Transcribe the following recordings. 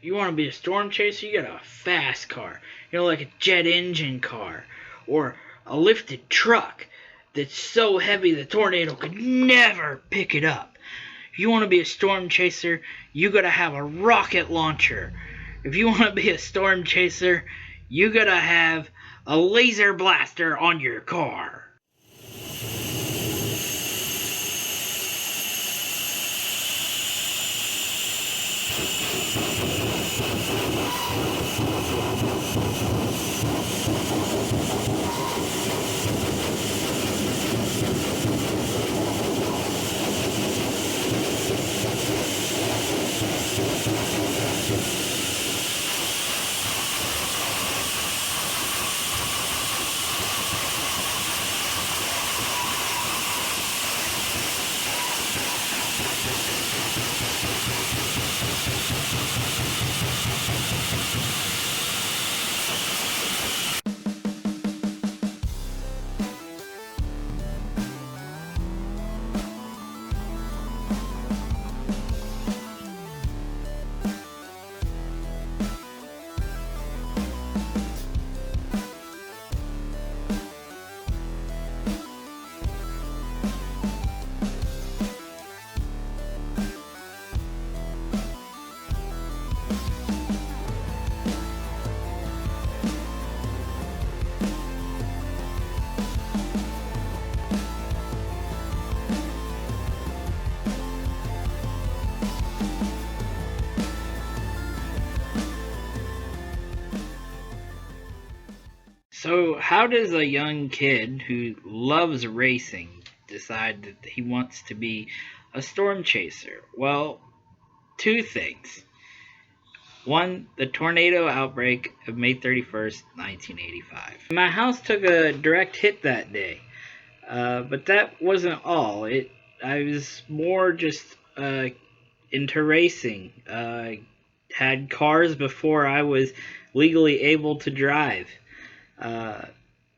you want to be a storm chaser, you got a fast car. You know, like a jet engine car. Or a lifted truck that's so heavy the tornado could never pick it up. If you want to be a storm chaser, you gotta have a rocket launcher. If you want to be a storm chaser, you gotta have a laser blaster on your car. So, how does a young kid who loves racing decide that he wants to be a storm chaser? Well, two things. One, the tornado outbreak of May 31st, 1985. My house took a direct hit that day, but that wasn't all. I was more just into racing. Had cars before I was legally able to drive. Uh,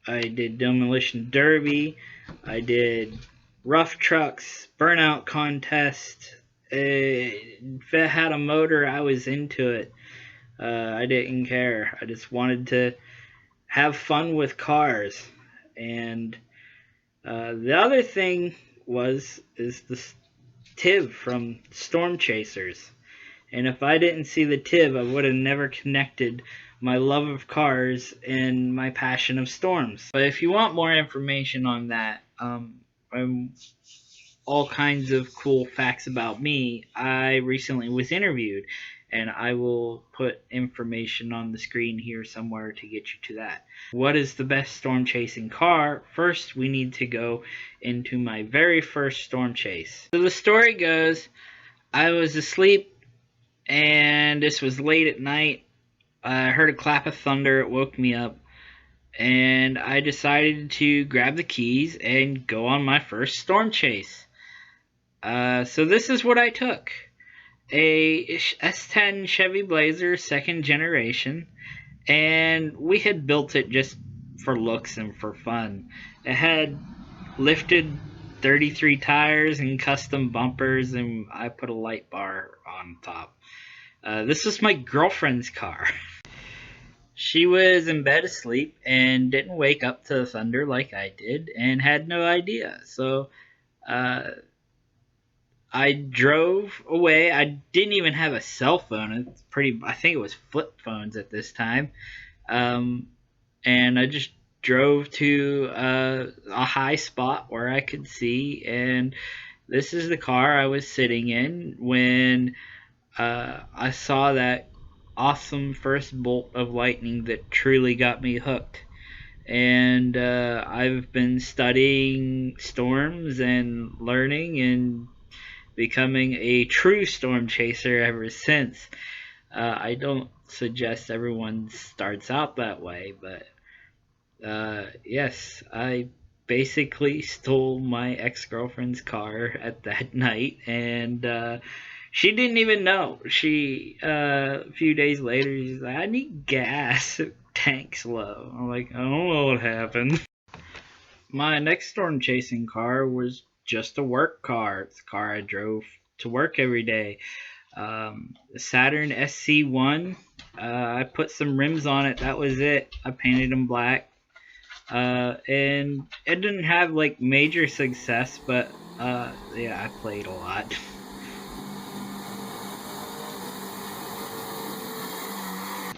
I did demolition derby. I did rough trucks, burnout contest. If it had a motor, I was into it. I didn't care. I just wanted to have fun with cars. And the other thing is the TIV from Storm Chasers. And if I didn't see the TIV, I would have never connected my love of cars and my passion of storms. But if you want more information on that, all kinds of cool facts about me, I recently was interviewed, and I will put information on the screen here somewhere to get you to that. What is the best storm chasing car? First, we need to go into my very first storm chase. So the story goes, I was asleep, and this was late at night. I heard a clap of thunder. It woke me up, and I decided to grab the keys and go on my first storm chase. So this is what I took. A S10 Chevy Blazer, second generation, and we had built it just for looks and for fun. It had lifted 33 tires and custom bumpers, and I put a light bar on top. This was my girlfriend's car. She was in bed asleep and didn't wake up to the thunder like I did and had no idea. So I drove away. I didn't even have a cell phone. I think it was flip phones at this time. And I just drove to a high spot where I could see. And this is the car I was sitting in when I saw that awesome first bolt of lightning that truly got me hooked. And I've been studying storms and learning and becoming a true storm chaser ever since. I don't suggest everyone starts out that way, but yes, I basically stole my ex-girlfriend's car at that night, and she didn't even know. A few days later, she's like, I need gas. Tank's low. I'm like, I don't know what happened. My next storm chasing car was just a work car. It's a car I drove to work every day. The Saturn SC1. I put some rims on it. That was it. I painted them black. And it didn't have like major success, but yeah, I played a lot.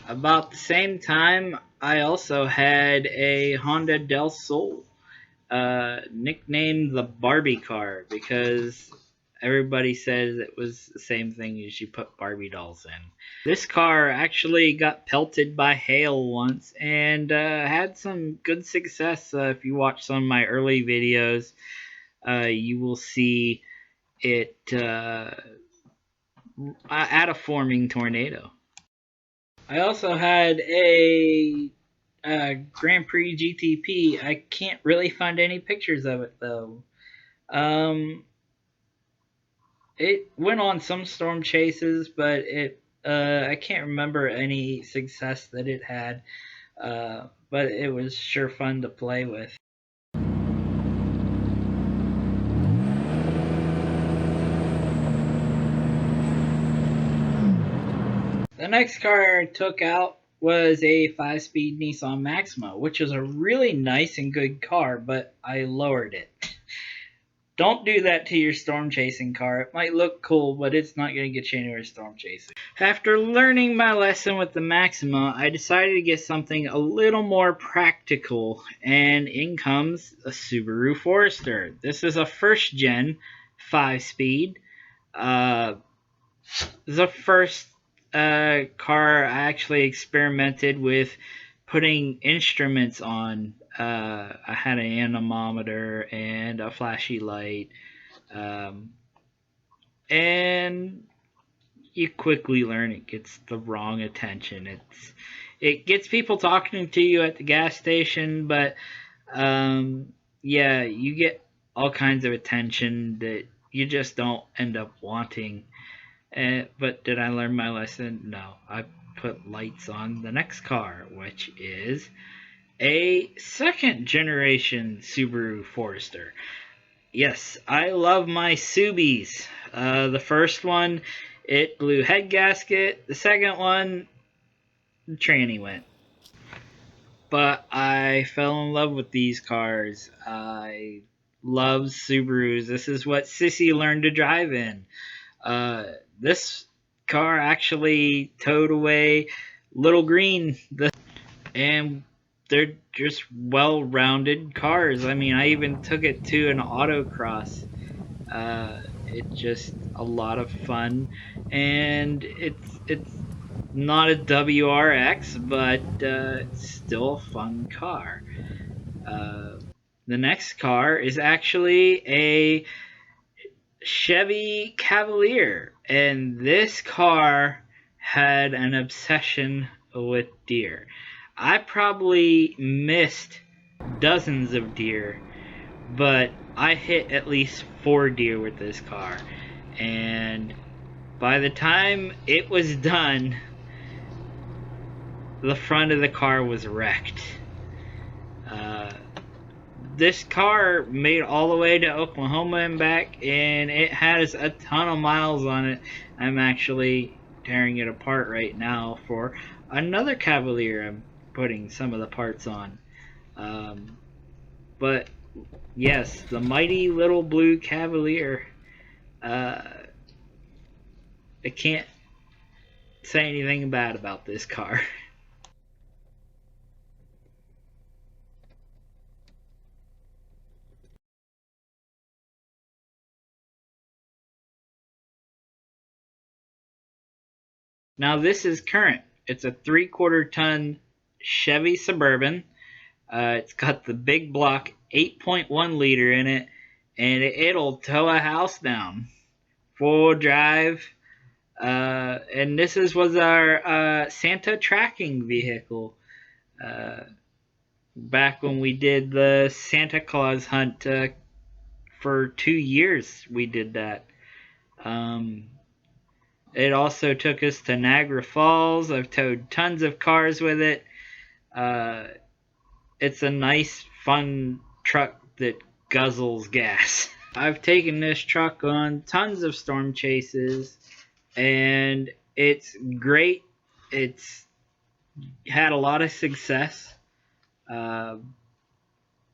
About the same time, I also had a Honda Del Sol, nicknamed the Barbie car because everybody says it was the same thing as you put Barbie dolls in. This car actually got pelted by hail once and had some good success. If you watch some of my early videos, you will see it at a forming tornado. I also had a Grand Prix GTP. I can't really find any pictures of it though. It went on some storm chases, but I can't remember any success that it had. But it was sure fun to play with. The next car I took out was a 5-speed Nissan Maxima, which is a really nice and good car, but I lowered it. Don't do that to your storm chasing car. It might look cool, but it's not going to get you anywhere storm chasing. After learning my lesson with the Maxima, I decided to get something a little more practical, and in comes a Subaru Forester. This is a first gen 5-speed. The first car I actually experimented with putting instruments on. I had an anemometer and a flashy light, and you quickly learn it gets the wrong attention. It gets people talking to you at the gas station, but yeah, you get all kinds of attention that you just don't end up wanting. But did I learn my lesson? No. I put lights on the next car, which is a second generation Subaru Forester. Yes, I love my Subies. The first one, it blew head gasket. The second one, the tranny went. But I fell in love with these cars. I love Subarus. This is what Sissy learned to drive in. This car actually towed away Little Green, and they're just well-rounded cars. I mean, I even took it to an autocross. It's just a lot of fun, and it's not a WRX, but it's still a fun car. The next car is actually a Chevy Cavalier, and this car had an obsession with deer. I probably missed dozens of deer, but I hit at least 4 deer with this car, and by the time it was done, the front of the car was wrecked. This car made all the way to Oklahoma and back, and it has a ton of miles on it. I'm actually tearing it apart right now for another Cavalier I'm putting some of the parts on. But yes, the mighty little blue Cavalier. I can't say anything bad about this car. Now this is current. It's a 3/4 ton Chevy Suburban. It's got the big block 8.1 liter in it, and it'll tow a house down. 4-wheel drive. And was our Santa tracking vehicle. Back when we did the Santa Claus hunt for 2 years, we did that. It also took us to Niagara Falls. I've towed tons of cars with it. It's a nice, fun truck that guzzles gas. I've taken this truck on tons of storm chases. and it's great. It's had a lot of success, uh,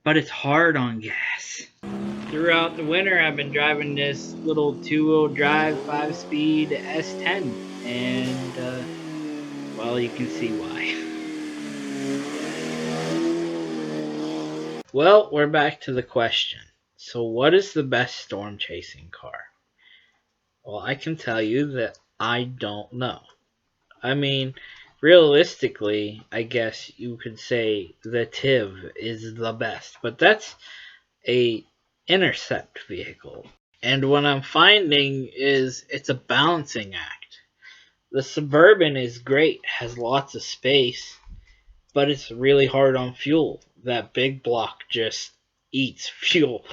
but it's hard on gas. Throughout the winter, I've been driving this little two-wheel drive, five-speed S10, and well, you can see why. Well, we're back to the question. So, what is the best storm chasing car? Well, I can tell you that I don't know. I mean, realistically, I guess you could say the TIV is the best, but that's a intercept vehicle. And what I'm finding is it's a balancing act. The Suburban is great, has lots of space, but it's really hard on fuel. That big block just eats fuel.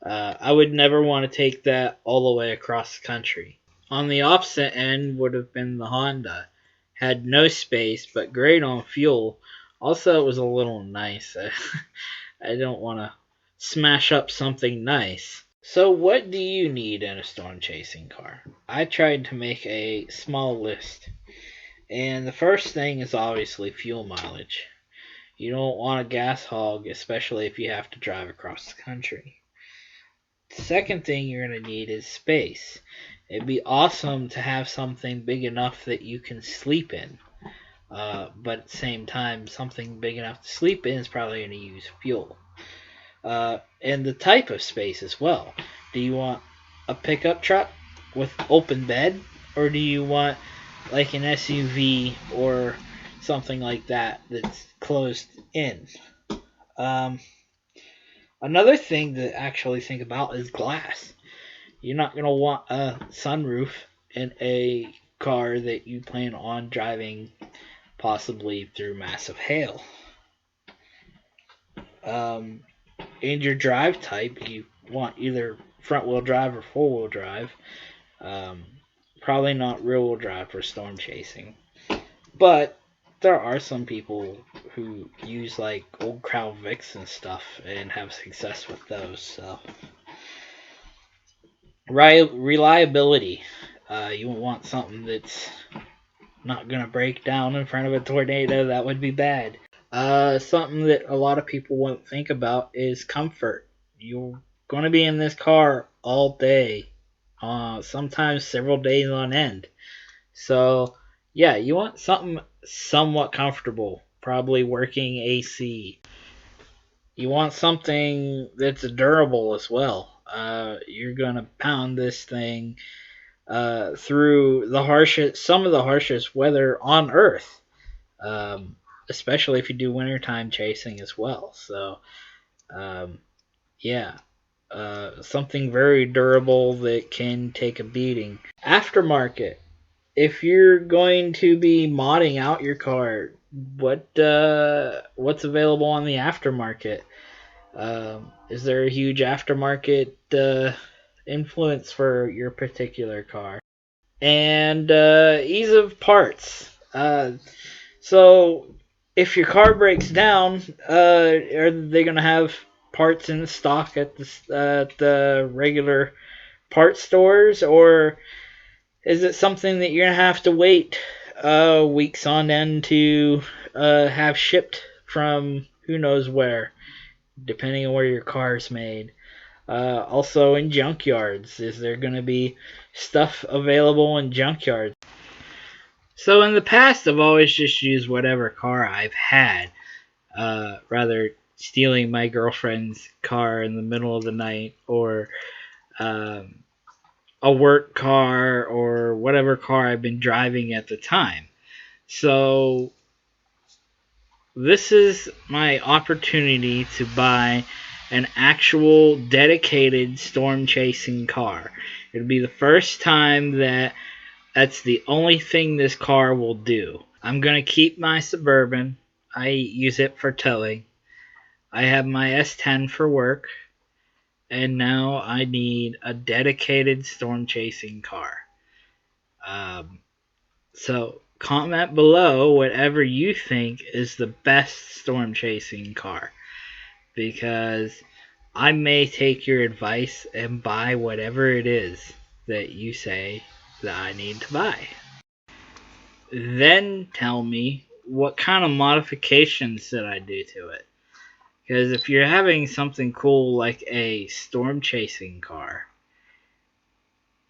I would never want to take that all the way across the country. On the opposite end would have been the Honda. Had no space, but great on fuel. Also, it was a little nice. I don't want to smash up something nice. So, what do you need in a storm chasing car? I tried to make a small list. And the first thing is obviously fuel mileage. You don't want a gas hog, especially if you have to drive across the country. The second thing you're going to need is space. It'd be awesome to have something big enough that you can sleep in. But at the same time, something big enough to sleep in is probably going to use fuel. And the type of space as well. Do you want a pickup truck with open bed, or do you want like an SUV or something like that that's closed in? Um, Another thing to actually think about is glass. You're not going to want a sunroof in a car that you plan on driving possibly through massive hail. Um, in your drive type, you want either front wheel drive or four wheel drive. Um, Probably not rear wheel drive for storm chasing. But there are some people who use like old Crown Vics and stuff and have success with those. So reliability, you want something that's not gonna break down in front of a tornado. That would be bad. Something that a lot of people won't think about is comfort. You're gonna be in this car all day, sometimes several days on end. So, yeah, you want something somewhat comfortable, probably working AC. You want something that's durable as well. You're gonna pound this thing through some of the harshest weather on Earth, um, especially if you do wintertime chasing as well. So, um, yeah, something very durable that can take a beating. Aftermarket. If you're going to be modding out your car, what's available on the aftermarket? Is there a huge aftermarket influence for your particular car? And ease of parts. So if your car breaks down, are they going to have parts in stock at the regular part stores, or is it something that you're going to have to wait weeks on end to have shipped from who knows where, depending on where your car is made? Also in junkyards, is there going to be stuff available in junkyards? So in the past, I've always just used whatever car I've had, rather stealing my girlfriend's car in the middle of the night, or um, a work car, or whatever car I've been driving at the time. So this is my opportunity to buy an actual dedicated storm chasing car. It'll be the first time that's the only thing this car will do. I'm going to keep my Suburban. I use it for towing. I have my S10 for work. And now I need a dedicated storm chasing car. So comment below whatever you think is the best storm chasing car, because I may take your advice and buy whatever it is that you say that I need to buy. Then tell me what kind of modifications should I do to it. Because if you're having something cool like a storm chasing car,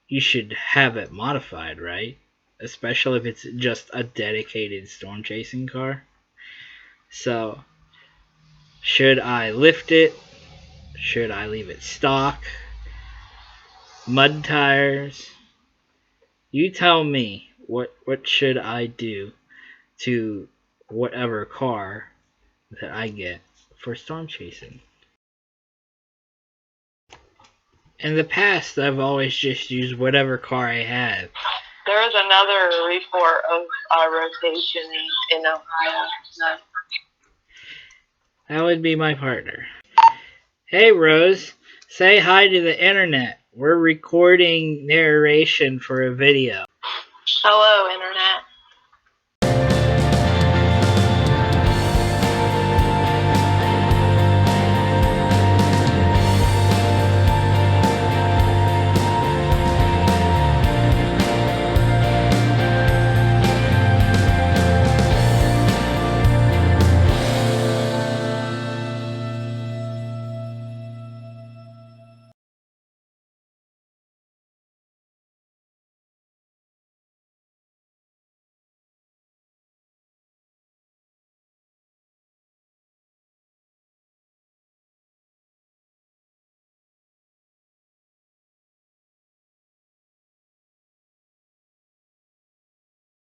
you should have it modified, right? Especially if it's just a dedicated storm chasing car. So, should I lift it? Should I leave it stock? Mud tires? You tell me what should I do to whatever car that I get for storm chasing. In the past, I've always just used whatever car I had. There is another report of rotation in Ohio. No. That would be my partner. Hey, Rose. Say hi to the internet. We're recording narration for a video. Hello, Internet.